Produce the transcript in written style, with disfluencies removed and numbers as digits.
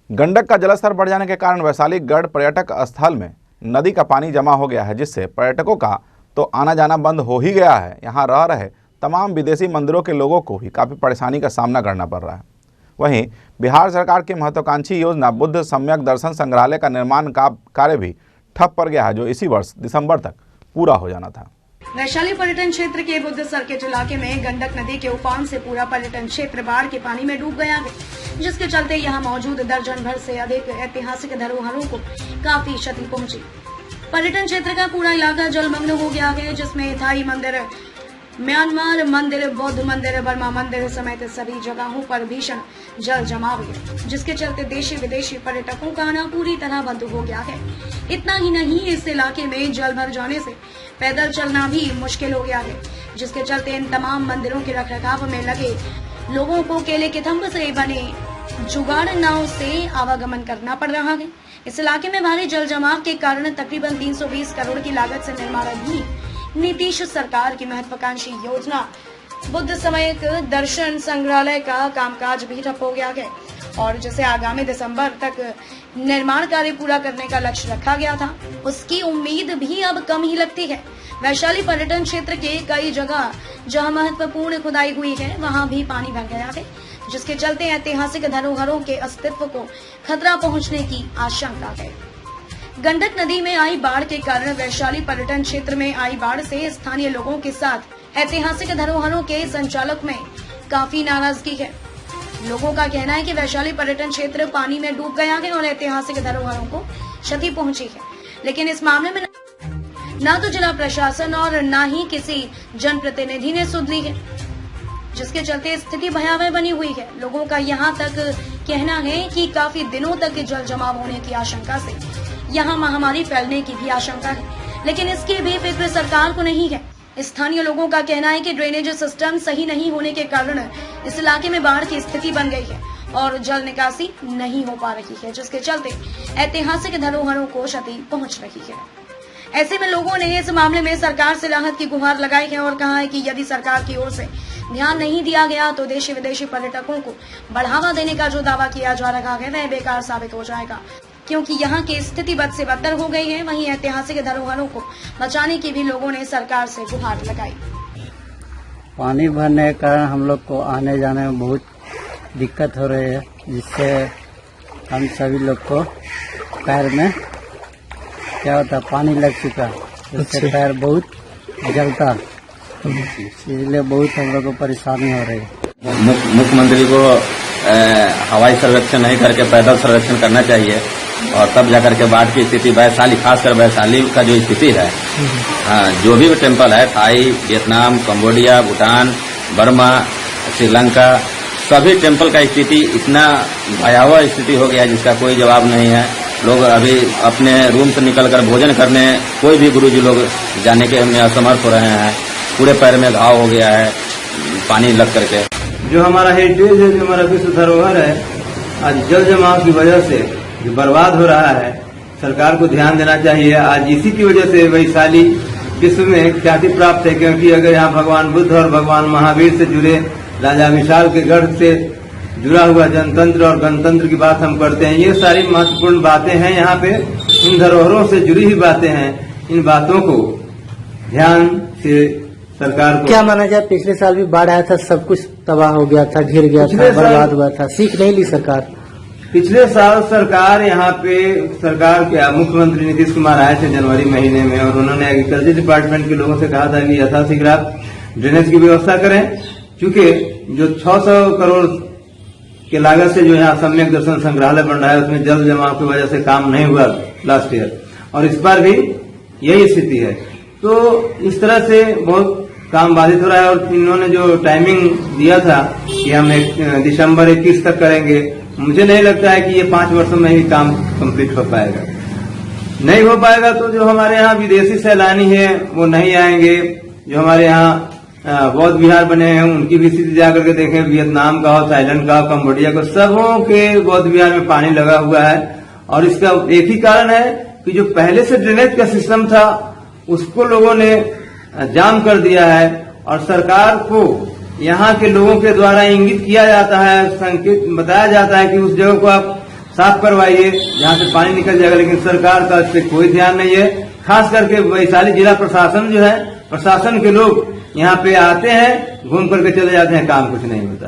गंडक का जलस्तर बढ़ जाने के कारण वैशाली गढ़ पर्यटक स्थल में नदी का पानी जमा हो गया है, जिससे पर्यटकों का तो आना जाना बंद हो ही गया है। यहाँ रह रहे तमाम विदेशी मंदिरों के लोगों को भी काफ़ी परेशानी का सामना करना पड़ रहा है। वहीं बिहार सरकार की महत्वाकांक्षी योजना बुद्ध सम्यक दर्शन संग्रहालय का निर्माण का कार्य भी ठप पड़ गया है, जो इसी वर्ष दिसंबर तक पूरा हो जाना था। वैशाली पर्यटन क्षेत्र के बुद्ध सर्किट इलाके में गंडक नदी के उफान से पूरा पर्यटन क्षेत्र बाढ़ के पानी में डूब गया है, जिसके चलते यहां मौजूद दर्जन भर से अधिक ऐतिहासिक धरोहरों को काफी क्षति पहुंची। पर्यटन क्षेत्र का पूरा इलाका जलमग्न हो गया है, जिसमें थाई मंदिर, म्यांमार मंदिर, बौद्ध मंदिर, बर्मा मंदिर समेत सभी जगहों पर भीषण जल जमाव है, जिसके चलते देशी विदेशी पर्यटकों का आना पूरी तरह बंद हो गया है। इतना ही नहीं, इस इलाके में जल भर जाने से पैदल चलना भी मुश्किल हो गया है, जिसके चलते इन तमाम मंदिरों के रखरखाव में लगे लोगों को केले के थंब से बने जुगाड़ नाव से आवागमन करना पड़ रहा है। इस इलाके में भारी जल जमाव के कारण तकरीबन 320 करोड़ की लागत से निर्माणाधीन नीतीश सरकार की महत्वाकांक्षी योजना बुद्ध सम्यक दर्शन संग्रहालय का कामकाज भी ठप हो गया है, और जिसे आगामी दिसंबर तक निर्माण कार्य पूरा करने का लक्ष्य रखा गया था, उसकी उम्मीद भी अब कम ही लगती है। वैशाली पर्यटन क्षेत्र के कई जगह जहां महत्वपूर्ण खुदाई हुई है, वहां भी पानी भर गया है, जिसके चलते ऐतिहासिक धरोहरों के अस्तित्व को खतरा पहुंचने की आशंका है। गंडक नदी में आई बाढ़ के कारण वैशाली पर्यटन क्षेत्र में आई बाढ़ से स्थानीय लोगों के साथ ऐतिहासिक धरोहरों के संचालक में काफी नाराजगी है। लोगों का कहना है कि वैशाली पर्यटन क्षेत्र पानी में डूब गया है और ऐतिहासिक धरोहरों को क्षति पहुंची है, लेकिन इस मामले में न तो जिला प्रशासन और न ही किसी जनप्रतिनिधि ने सुध ली है, जिसके चलते स्थिति भयावह बनी हुई है। लोगों का यहाँ तक कहना है कि काफी दिनों तक जल जमाव होने की आशंका से यहाँ महामारी फैलने की भी आशंका है, लेकिन इसकी भी फिक्र सरकार को नहीं है। स्थानीय लोगों का कहना है कि ड्रेनेज सिस्टम सही नहीं होने के कारण इस इलाके में बाढ़ की स्थिति बन गई है और जल निकासी नहीं हो पा रही है, जिसके चलते ऐतिहासिक धरोहरों को क्षति पहुंच रही है। ऐसे में लोगों ने इस मामले में सरकार से राहत की गुहार लगाई है और कहा है कि यदि सरकार की ओर से ध्यान नहीं दिया गया तो देशी विदेशी पर्यटकों को बढ़ावा देने का जो दावा किया जा रहा है वह बेकार साबित हो जाएगा, क्योंकि यहाँ की स्थिति बद से बदतर हो गई है। वहीं ऐतिहासिक धरोहरों को बचाने की भी लोगों ने सरकार से गुहार लगाई। पानी भरने के कारण हम लोग को आने जाने में बहुत दिक्कत हो रही है, जिससे हम सभी लोग को पैर में क्या होता है, पानी लग चुका, जिससे पैर बहुत जलता, इसलिए बहुत हम लोग को परेशानी हो रही है। मुख्यमंत्री को हवाई सर्वेक्षण नहीं करके पैदल सर्वेक्षण करना चाहिए, और तब जाकर के बाढ़ की स्थिति वैशाली, खासकर वैशाली का जो स्थिति है, जो भी टेम्पल है, Thai, Vietnam, Cambodia, Bhutan, Burma, Sri Lanka, सभी टेम्पल का स्थिति इतना भयावह स्थिति हो गया है जिसका कोई जवाब नहीं है। लोग अभी अपने रूम से निकलकर भोजन करने, कोई भी गुरुजी लोग जाने के में असमर्थ हो रहे हैं। पूरे पैर में घाव हो गया है पानी लग करके। जो हमारा हेरिटेज है, जो हमारा विश्व धरोहर है, आज जल जमाव की वजह से जो बर्बाद हो रहा है, सरकार को ध्यान देना चाहिए। आज इसी की वजह से वैशाली विश्व में ख्याति प्राप्त है, क्योंकि अगर यहाँ भगवान बुद्ध और भगवान महावीर से जुड़े, राजा विशाल के गढ़ से जुड़ा हुआ जनतंत्र और गणतंत्र की बात हम करते हैं, ये सारी महत्वपूर्ण बातें हैं। यहाँ पे इन धरोहरों से जुड़ी हुई बातें हैं। इन बातों को ध्यान से सरकार को, क्या माना जाए, पिछले साल भी बाढ़ आया था, सब कुछ तबाह हो गया था, घिर गया था, बर्बाद हुआ था, सीख नहीं ली सरकार। पिछले साल सरकार यहाँ पे सरकार के मुख्यमंत्री नीतीश कुमार आए थे जनवरी महीने में, और उन्होंने एग्रीकल्चर डिपार्टमेंट के लोगों से कहा था कि यथाशीघ्र आप ड्रेनेज की व्यवस्था करें, क्योंकि जो 600 करोड़ के लागत से जो यहाँ सम्यक दर्शन संग्रहालय बन रहा है, उसमें जल जमाव की वजह से काम नहीं हुआ लास्ट ईयर, और इस बार भी यही स्थिति है। तो इस तरह से बहुत काम बाधित हो रहा है। और इन्होंने जो टाइमिंग दिया था कि हम दिसंबर 21 तक करेंगे, मुझे नहीं लगता है कि ये 5 वर्षों में ही काम कंप्लीट हो पाएगा। नहीं हो पाएगा तो जो हमारे यहाँ विदेशी सैलानी है वो नहीं आएंगे। जो हमारे यहाँ बौद्ध विहार बने हैं उनकी भी स्थिति जाकर के देखें, वियतनाम का हो, थाईलैंड का हो, कंबोडिया का, सबों के बौद्ध विहार में पानी लगा हुआ है। और इसका एक ही कारण है कि जो पहले से ड्रेनेज का सिस्टम था उसको लोगों ने जाम कर दिया है, और सरकार को यहाँ के लोगों के द्वारा इंगित किया जाता है, संकेत बताया जाता है कि उस जगह को आप साफ करवाइए, जहाँ से पानी निकल जाएगा। लेकिन सरकार का इस पे कोई ध्यान नहीं है। खास करके वैशाली जिला प्रशासन जो है, प्रशासन के लोग यहाँ पे आते हैं, घूम करके चले जाते हैं, काम कुछ नहीं होता।